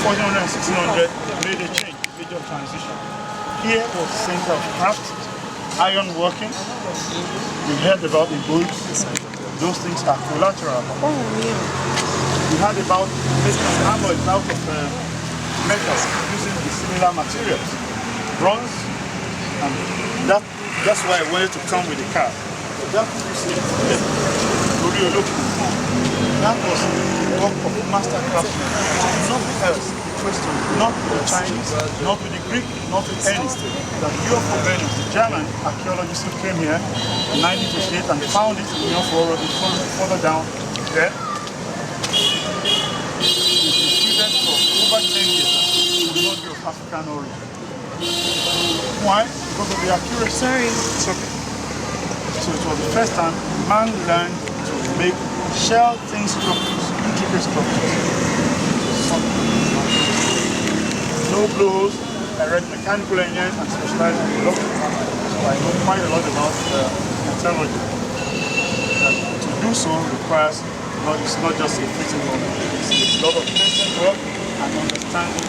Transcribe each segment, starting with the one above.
1400 and 1600 made a change, major transition. Here was the center of craft, iron working. We heard about the gold. Those things are collateral. We heard about making alloys out of metals using the similar materials, bronze, and that's why I wanted to come with the car. But that you see, that was the work of master craftsmen. Nothing else. Not with the Chinese, not with the Greek, not with any. That Eophorbenus, the German archaeologist who came here in 1958 and found it in Eophor, further down there. He's been student for over 10 years and will not be of African origin. Why? Because of the accuracy. Sorry. It's okay. So it was the first time man learned to make shell-thin structures, intricate structures. No blows, I read mechanical engineering and specialized in electrical. So I know quite a lot about metallurgy. To do so requires, it's not just a fitting moment, it's a lot of patient work and understanding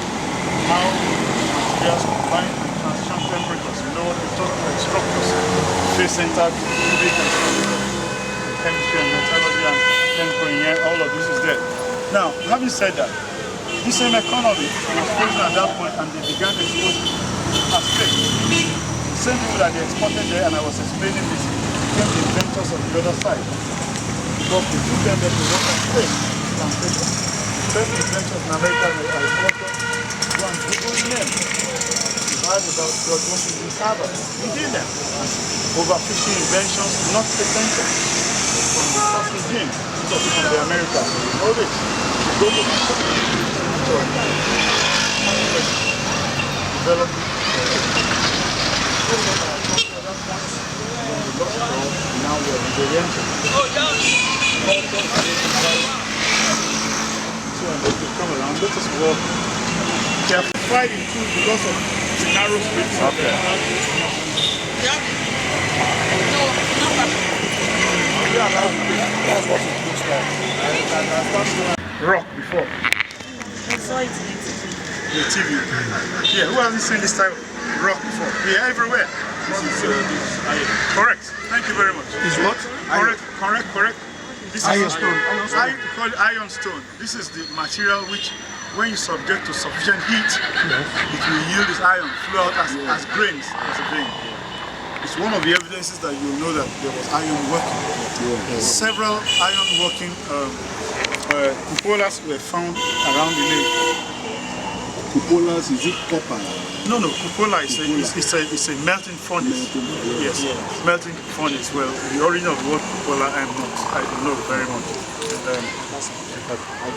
how materials combine and transition temperatures. You know what we're talking about, structures, face-centered, cubic and structural, chemistry and metallurgy and chemical engineering, all of this is there. Now, having said that, this same economy was frozen at that point and they began exporting as slave. The same people that they exported there, and I was explaining this, became the inventors of the other side. Because they took them there to work as slaves, plantation. The first inventors in America were agriculture, and Google them. You heard about George Washington Carver. He did them. Over 50 inventions, not patented. From the first regime, from the Americans. So you know this. You go to developed now we are Nigerians. So let us come around, let us walk. They are fighting too because of the narrow streets. Okay. That's what it looks like. Rock before. I saw it the TV. Yeah, who hasn't seen this type of rock before? Yeah, everywhere. This is correct. Thank you very much. Is what? Correct. This is ironstone. I call it ironstone. This is the material which, when you subject to sufficient heat, it will yield this iron, flow out as grains, as a vein. It's one of the evidences that you know that there was iron working. Several iron working cupolas were found around the lake. Cupolas, is it copper? No, cupola is a melting furnace. Yes, melting furnace. Well, the origin of the word cupola, I don't know very much.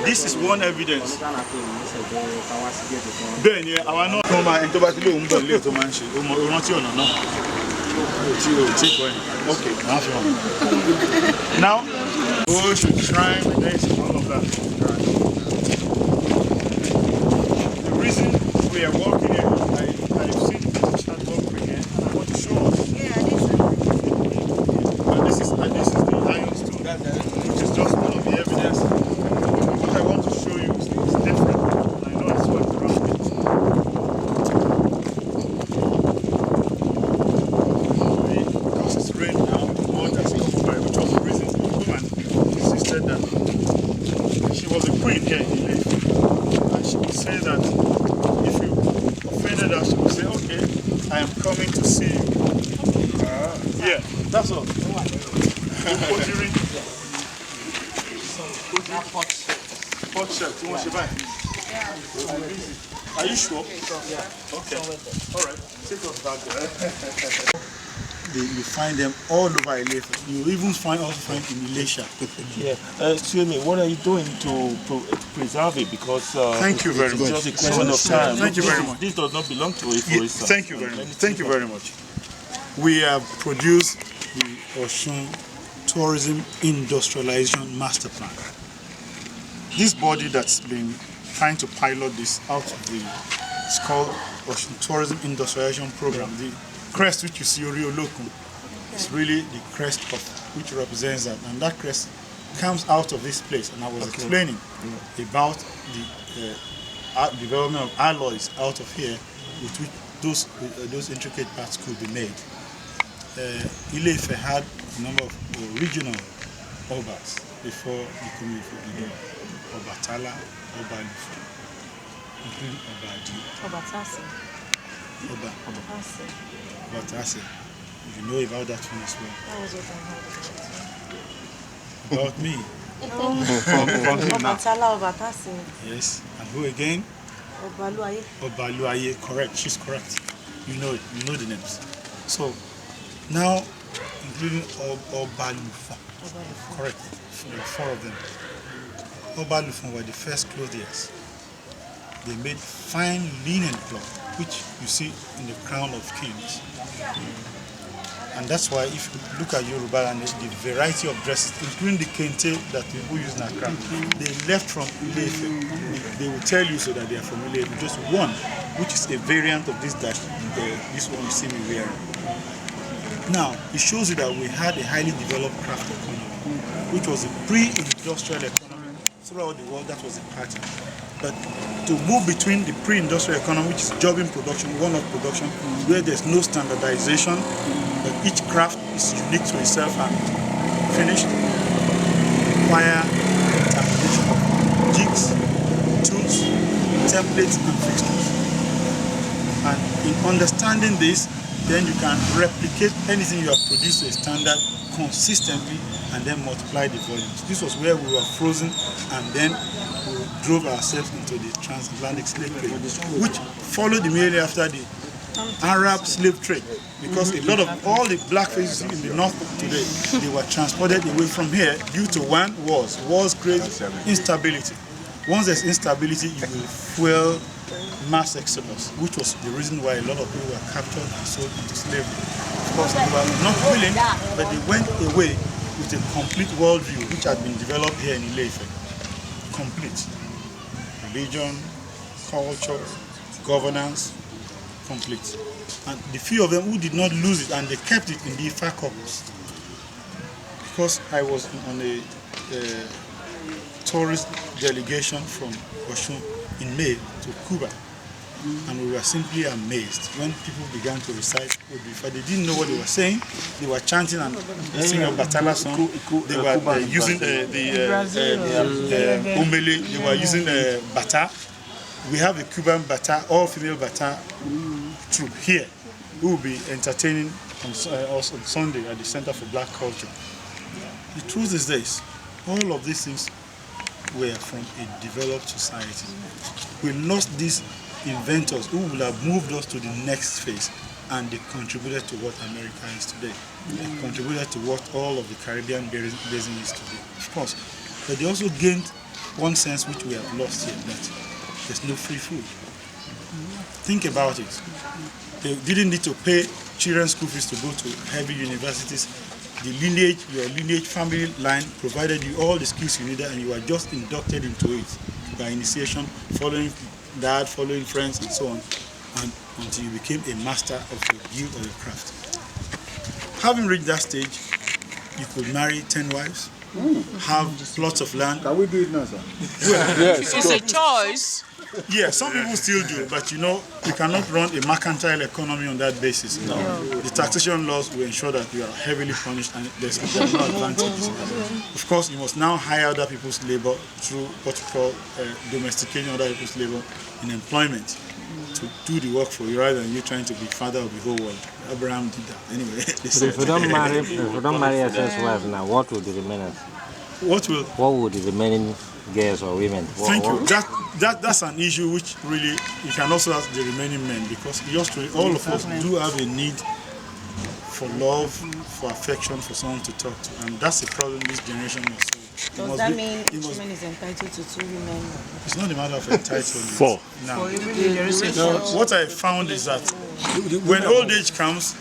This is one evidence. Then, yeah, I know. Okay, now, go to shrine, there's all of that. The reason we are walking here, I've seen people start walking here, and I want to show us. Yeah, this is the ironstone, which is just one of the evidence. What I want to show you is different. I know I swept around it. Because it's rain now, the water has come by, which was the reason the woman insisted that she was a queen here in Ife. And she would say that if you offended her, she would say, okay, I am coming to see you. Yeah, that's all. Pot shirt, you want to buy? Are you sure? Yeah. Okay. All right. Take us back there. You find them all over Ilefe. You even also find in Ilesha. Yeah. Excuse me, what are you doing to preserve it? Because thank you very much. It's just a question of time. Thank you very much. This does not belong to it, for instance. Thank you very much. Thank you very much. We have produced the Osun Tourism Industrialization Master Plan. This body that's been trying to pilot this out of it's called Osun Tourism Industrialization Program. The crest which you see, Oriolokun, is really the crest which represents that, and that crest comes out of this place. And I was explaining about the development of alloys out of here with which those intricate parts could be made. Ile-Ife had a number of regional obas before becoming Ife. Obatala, Oba-Ife, including Obadi. Obatasi. Obatasi. You know about that one as well. That was what I heard. About me. Obatala, Obatasi. Yes. And who again? Obaluaye. Obaluaye. Correct. She's correct. You know it. You know the names. So now, including Obalufon. Correct. There are 4 of them. Obalufon were the first clothiers. They made fine linen cloth, which you see in the crown of kings. And that's why if you look at Yoruba and the variety of dresses, including the kente that people use in Accra, they left from Ile-Ife. They will tell you so that they are from Ile-Ife. Just one, which is a variant of this that this one you see me wearing. Now, it shows you that we had a highly developed craft economy, which was a pre-industrial economy. Throughout the world, that was a pattern. But to move between the pre-industrial economy, which is jobbing production, one-off production, where there's no standardization, but each craft is unique to itself and finished, require application of jigs, tools, templates, and fixtures. And in understanding this, then you can replicate anything you have produced to a standard consistently and then multiply the volumes. This was where we were frozen, and then we drove ourselves into the transatlantic slave trade, which followed immediately after the Arab slave trade, because a lot of all the black faces in the north today, they were transported away from here due to wars. Wars create instability. Once there's instability, you will fuel mass exodus, which was the reason why a lot of people were captured and sold into slavery. Of course, they were not willing, but they went away with a complete worldview which had been developed here in Ile-Ife. Complete. Religion, culture, governance, complete. And the few of them who did not lose it, and they kept it in the Ifa corpus. Because I was on a tourist delegation from Osun in May to Cuba, and we were simply amazed when people began to recite Odu-Ifa. They didn't know what they were saying. They were chanting and singing a Batala song. They were using the umele. They were using bata. We have a Cuban bata, all-female bata troupe here, who will be entertaining us on Sunday at the Center for Black Culture. The truth is this: all of these things were from a developed society. We lost these inventors who would have moved us to the next phase, and they contributed to what America is today. They contributed to what all of the Caribbean basin is today, of course. But they also gained one sense which we have lost here, that there's no free food. Think about it. They didn't need to pay children's school fees to go to heavy universities. The lineage, your lineage family line provided you all the skills you needed, and you were just inducted into it by initiation, following dad, following friends, and so on, and until you became a master of your guild or your craft. Having reached that stage, you could marry 10 wives, have plots of land. Can we do it now, sir? Yes, it's a choice. Yeah, some people still do, but you know, you cannot run a mercantile economy on that basis. No. The taxation laws will ensure that you are heavily punished and there's no advantage. Of course, you must now hire other people's labor through what you call domesticating other people's labor in employment to do the work for you, rather than you trying to be father of the whole world. Abraham did that. Anyway. But if you don't marry a first wife now, what will the remaining? What would the remaining girls or women? Thank you. That's an issue which really you can also ask the remaining men, because just all of us do have a need for love, for affection, for someone to talk to, and that's a problem this generation must solve. Does that mean each woman is entitled to 2 women? It's not a matter of entitlement. 4. Now, what I found is that when old age comes,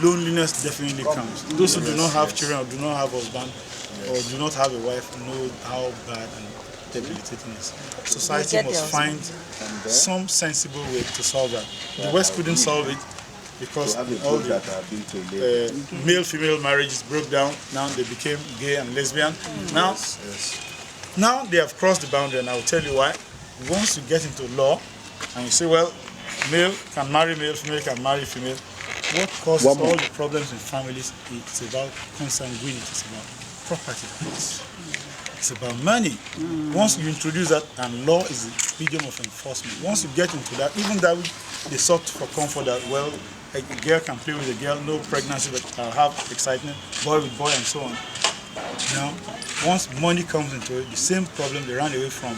loneliness definitely comes. Those who do not have children or do not have a husband or do not have a wife know how bad and debilitating it is. Society must find some sensible way to solve that. The West couldn't solve it because all the male-female marriages broke down. Now they became gay and lesbian. Now they have crossed the boundary, and I will tell you why. once you get into law and you say, well, male can marry male, female can marry female, what causes all the problems in families? It's about consanguinity, it's about property rights. It's about money. Once you introduce that, and law is the medium of enforcement. Once you get into that, even that they sought for comfort that, well, a girl can play with a girl, no pregnancy, but I'll have excitement, boy with boy, and so on. Now, once money comes into it, the same problem they ran away from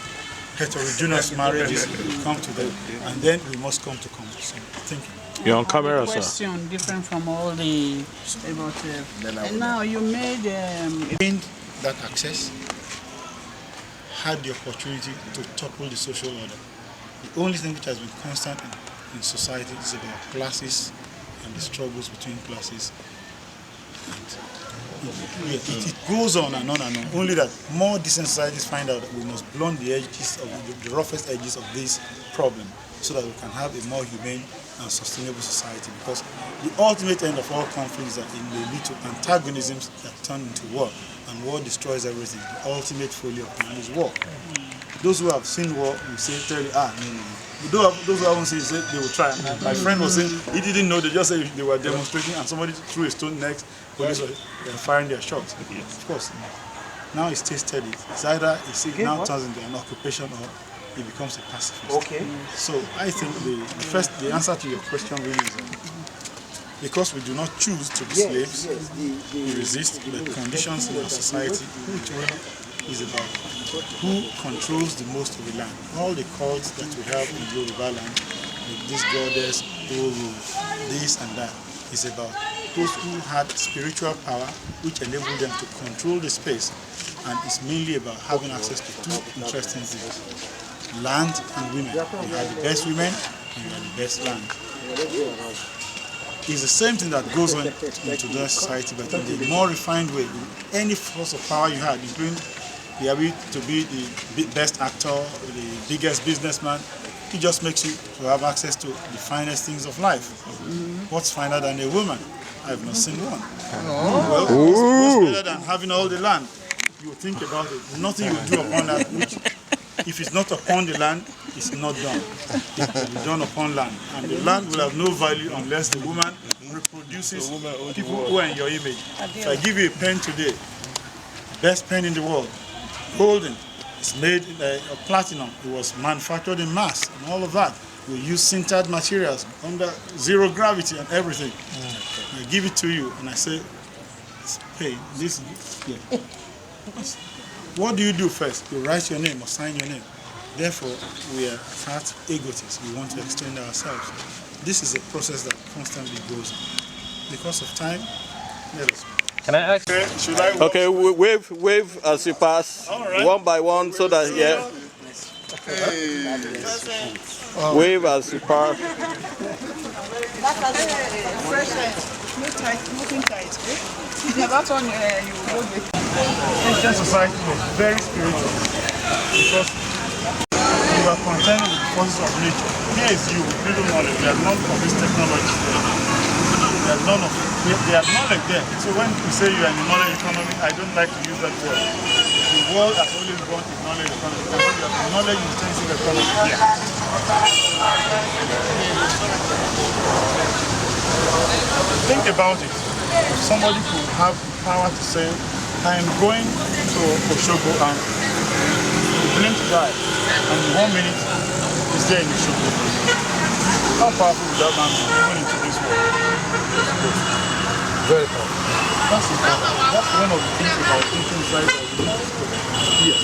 heterogeneous marriages come to them, and then we must come to thinking. You're on camera, sir. Question different from all the about. And now you made that access had the opportunity to topple the social order. The only thing which has been constant in society is about classes and the struggles between classes. And it goes on and on and on. Only that more decent societies find out that we must blunt the edges of the roughest edges of this problem, so that we can have a more humane and sustainable society. Because the ultimate end of all conflicts is that it may lead to antagonisms that turn into war, and war destroys everything. The ultimate folly of man is war. Those who have seen war will tell you, no. Those who haven't seen it, they will try. My friend was saying he didn't know, they just said they were demonstrating and somebody threw a stone next, police were firing their shots. Of course. Now it stays steady. It's either it now turns into an occupation or it becomes a pacifist. Okay. So I think the answer to your question really is because we do not choose to be slaves, we resist the conditions in our society, which really is about who controls the most of the land. All the cults that we have in Yoruba land, this goddess, this and that, is about those who had spiritual power which enabled them to control the space, and it's mainly about having access to two interesting things: land and women. You have the best women and you have the best land. It's the same thing that goes on into the society, but in a more refined way. Any force of power you had, including the ability to be the best actor, the biggest businessman, it just makes you to have access to the finest things of life. What's finer than a woman? I've not seen one. Well, what's better than having all the land? You think about it. Nothing you do upon that, which, if it's not upon the land, it's not done. It will be done upon land. And the land will have no value unless the woman reproduces people who are in your image. If I give you a pen today, best pen in the world, golden, it's made of platinum, it was manufactured in mass, and all of that. We use sintered materials under zero gravity and everything. I give it to you and I say, hey, this, yeah. What do you do first? You write your name or sign your name. Therefore, we are at egotists. We want to extend ourselves. This is a process that constantly goes on. Because of time, let us. Can I ask? Okay, should I Okay, wave as you pass, one by one, so that wave as you pass. moving tight. That's on you go with. Christian society was very spiritual because we were contending with the forces of nature. Here is you with little knowledge. We have none of this technology. We have none of it. They have knowledge there. So when you say you are in the knowledge economy, I don't like to use that word. The world has always gone to knowledge economy. You have the knowledge intensive economy here. Think about it. If somebody could have the power to say, I am going to Oshogo and blink to die, and in 1 minute he's there in Oshogo. How powerful would that man be even into this world? Very powerful. That's important. That's one of the things about thinking inside here.